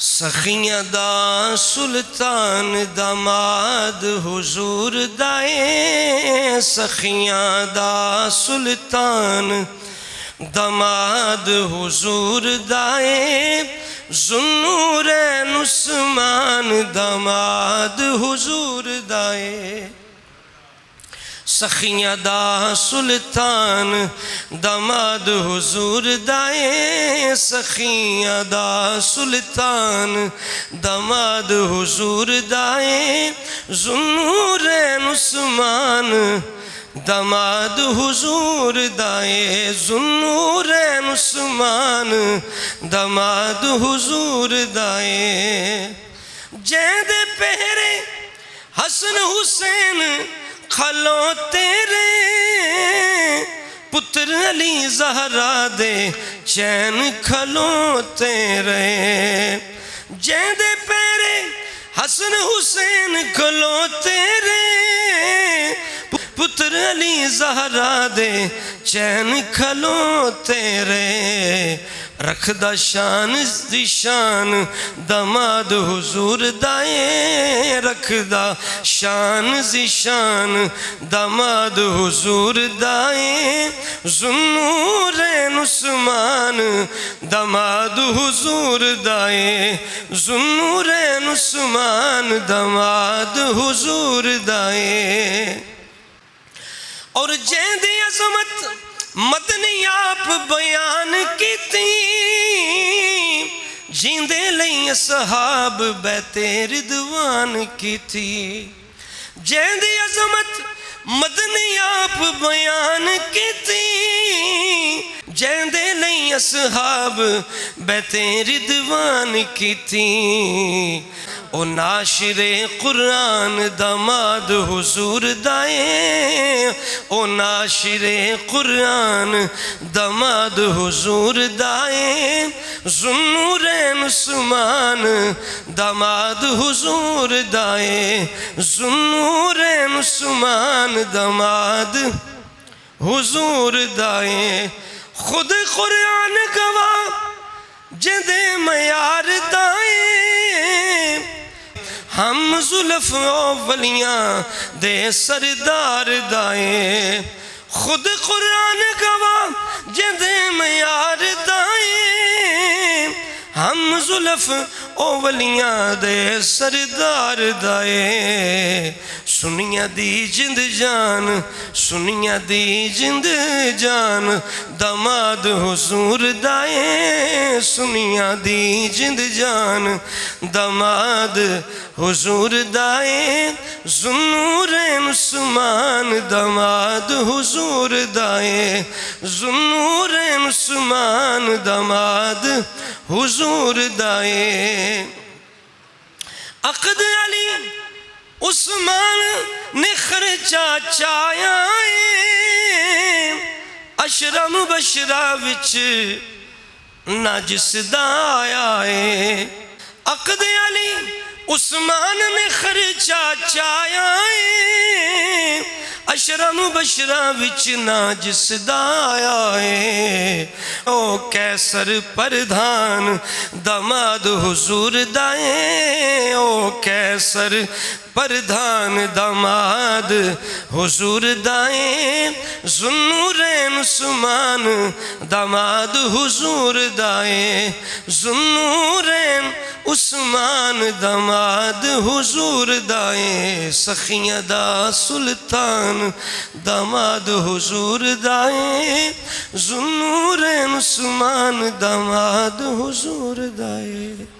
سخیاں دا سلطان داماد حضور دائے، سخیاں دا سلطان داماد حضور دائے، ذوالنورین عثمان داماد حضور دائے۔ سخیاں دا سلطان داماد حضور دائے، سخیاں دا سلطان داماد حضور دائے، ذوالنورین عثمان داماد حضور دائے، ذوالنورین عثمان داماد حضور دائے۔ جیند پہرے حسن حسین کھلو تیرے، پتر علی زہرا دے چین کھلو تیرے۔ جیند پیرے حسن حسین کھلو تیرے، پتر علی زہرا دے چین کھلو تیرے۔ رکھ دا شان دی شان داماد حضور دائے، رکھ دا شان دی شان داماد حضور دائے، ذوالنورین عثمان داماد حضور دائے، ذوالنورین عثمان داماد حضور دائے۔ اور جیندی عظمت مدنی آپ بیان کی تھی، جیندے لئی اصحاب بیت رضوان کی تھی۔ جیندی عظمت مدنی آپ بیان کی تھی، جیندے لئی اصحاب بیت رضوان کی تھی۔ او ناشر قرآن داماد حضور دائے، او ناشر قرآن داماد حضور دائے، ذوالنورین عثمان داماد حضور دائے، ذوالنورین عثمان داماد حضور دائے۔ خود قرآن گواہ جدے معیار دائے، ہم زلف اولیاں دے سردار دائے۔ خود قرآن گواہ جدے معیار دائے، ہم زلف اولیاں دے سردار دائے۔ سنیا دی جند جان، سنیا دی جند جان داماد حضور دائے، سنیا دی جند جان داماد حضور دائے، ذوالنورین عثمان داماد حضور دائے، ذوالنورین عثمان داماد حضور دائے۔ عقد علی عثمان نے خرچہ چایا ہے، عشرہ مبشرہ وچ ناجس دا آیا ہے۔ عقد علی عثمان نے خرچہ چایا ہے، عشرہ مبشرہ وچ ناجس دا آیا ہے۔ او کیسر پردھان داماد حضور دائے، او کیسر پردھان داماد حضور دائے، ذوالنورین عثمان داماد حضور دائے، ذوالنورین عثمان داماد حضور دائے۔ سخیاں دا سلطان داماد حضور دائے، ذوالنورین عثمان داماد حضور دائے۔